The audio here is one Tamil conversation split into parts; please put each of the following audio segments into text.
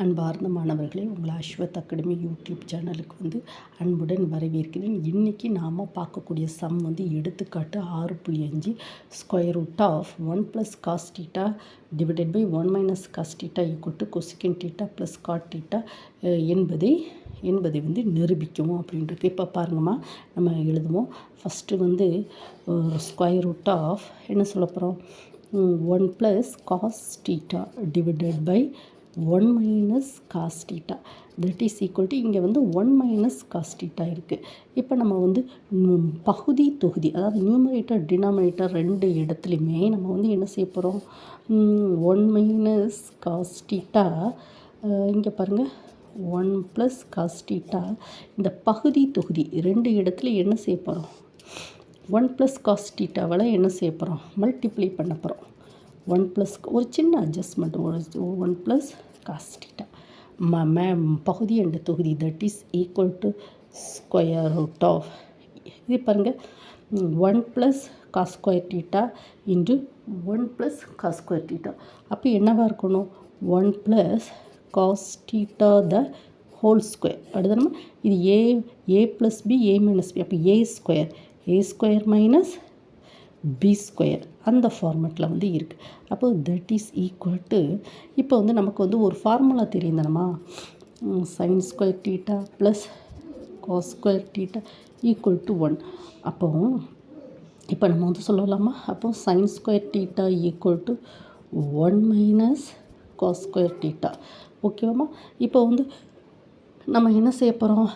அன்பார்ந்த மாணவர்களே, உங்களை அஸ்வத் அகாடமி யூடியூப் சேனலுக்கு அன்புடன் வரவேற்கிறேன். இன்றைக்கி நாம் பார்க்கக்கூடிய சம் எடுத்துக்காட்டு 6.5 square root of 1 + cos θ divided by 1 - cos θ equal to cosecant θ plus cot θ என்பதை நிரூபிக்குவோம் அப்படின்றது. இப்போ பாருங்கம்மா, நம்ம எழுதுவோம். ஃபஸ்ட்டு ஸ்கொயர் ரூட் ஆஃப் என்ன சொல்ல போகிறோம், 1 + cos θ divided by 1 - cos θ that is equal to இங்கே 1 - cos θ இருக்குது. இப்போ நம்ம பகுதி தொகுதி, அதாவது நியூமரேட்டர் டினாமினேட்டர் ரெண்டு இடத்துலையுமே நம்ம என்ன செய்ய போகிறோம், 1 - cos θ இங்கே பாருங்கள் 1 + cos θ இந்த பகுதி தொகுதி ரெண்டு இடத்துல என்ன செய்ய போகிறோம், 1 + cos θவால் என்ன செய்ய போகிறோம், மல்டிப்ளை பண்ண போகிறோம். 1 + ஒரு சின்ன அட்ஜஸ்ட்மெண்ட், 1 + cos θ பகுதி அண்டு தொகுதி that is equal to square root of இது பாருங்கள் 1 + cos θ இன்டு 1 + cos θ. அப்போ என்னவாக இருக்கணும், 1 + cos θ த ஹோல் ஸ்கொயர். அடுத்த நம்ம இது a + b a - b, அப்போ a square minus B square அந்த ஃபார்மெட்டில் இருக்குது. அப்போ தட் இஸ் ஈக்குவல் டு இப்போ நமக்கு ஒரு ஃபார்முலா தெரியும் தானம்மா, sin square θ plus cos square θ equal to 1. அப்போ இப்போ நம்ம சொல்லலாமா, அப்போ sin square θ equal to 1 - cos square θ. ஓகேவாம்மா. இப்போ நம்ம என்ன செய்ய போகிறோம்,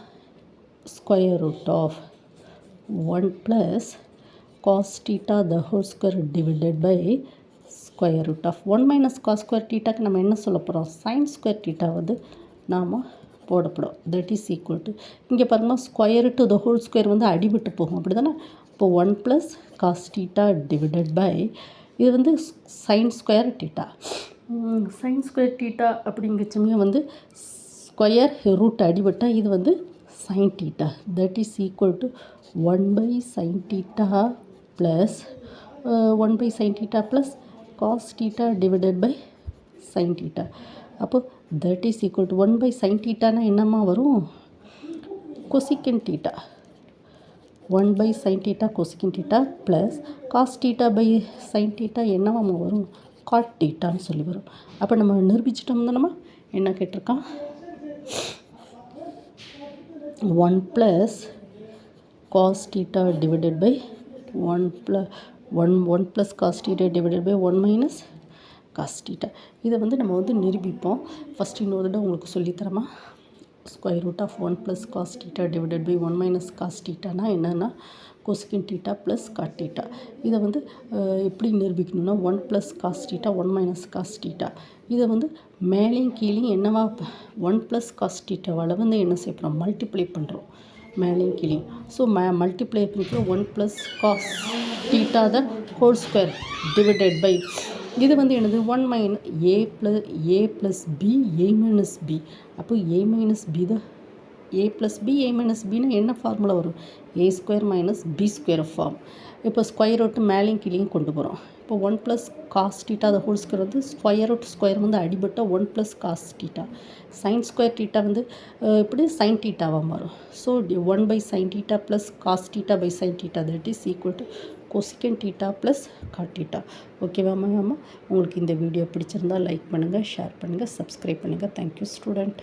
square root of 1 + cos θ the whole square divided by square root of 1 - cos square θக்கு நம்ம என்ன சொல்ல போகிறோம், sin square θ நாம் போடப்படும். தட் இஸ் ஈக்குவல் டு இங்கே பாருங்கள் square to the whole square அடிபட்டு போகும், அப்படி தானே. இப்போ 1 + cos θ டிவைடட் பை இது sin ஸ்கொயர் θ. sin ஸ்கொயர் θ அப்படிங்கிற சமயம் ஸ்கொயர் ரூட் அடிபட்டால் இது sin θ. That is equal to 1/sin θ plus 1/sin θ plus cos θ divided by sin θ. அப்போ that is equal to 1/sin θனா என்னம்மா வரும், கொசிகன் θ. 1/sin θ கொசிகன் θ ப்ளஸ் cos θ/sin θ என்னவா வரும், காட் θன்னு சொல்லி வரும். அப்போ நம்ம நிரூபிச்சிட்டோம் நம்ம என்ன கேட்டிருக்கான், 1 + cos θ divided by 1 + cos θ divided by 1 - cos θ. இதை நம்ம நிரூபிப்போம். ஃபஸ்ட்டு இன்னொரு தடவை உங்களுக்கு சொல்லித்தரமா, square root of 1 + cos θ divided by 1 - cos θனா என்னென்னா கொசிகன் θ ப்ளஸ் காட் θ. இதை எப்படி நிரூபிக்கணும்னா 1 + cos θ 1 - cos θ இதை மேலேயும் கீழேயும் என்னவா 1 + cos θவால் என்ன செய்ய போகிறோம், மல்டிப்ளை பண்ணுறோம் மேலேயும் கீழேயும். ஸோ மல்டிப்ளை பண்ணிக்கிறோம் 1 + cos θ the whole square divided by இது என்னது 1 - a + b a - b. அப்போ a - b the a + b a - bனா என்ன ஃபார்முலா வரும், a square minus B square form. இப்போ ஸ்கொயர் ரூட்டு மேலேயும் கீழேயும் கொண்டு போகிறோம். இப்போ 1 + cos θ the whole square square root square அடிபட்டால் 1 + cos θ. sin ஸ்கொயர் θ இப்படி sin θவாக மாறும். So 1/sin θ plus cos θ/sin θ that is equal to cosecant θ plus cot θ. ஓகேவாம்மா? உங்களுக்கு இந்த வீடியோ பிடிச்சிருந்தால் லைக் பண்ணுங்கள், ஷேர் பண்ணுங்கள், சப்ஸ்கிரைப் பண்ணுங்கள். Thank you student.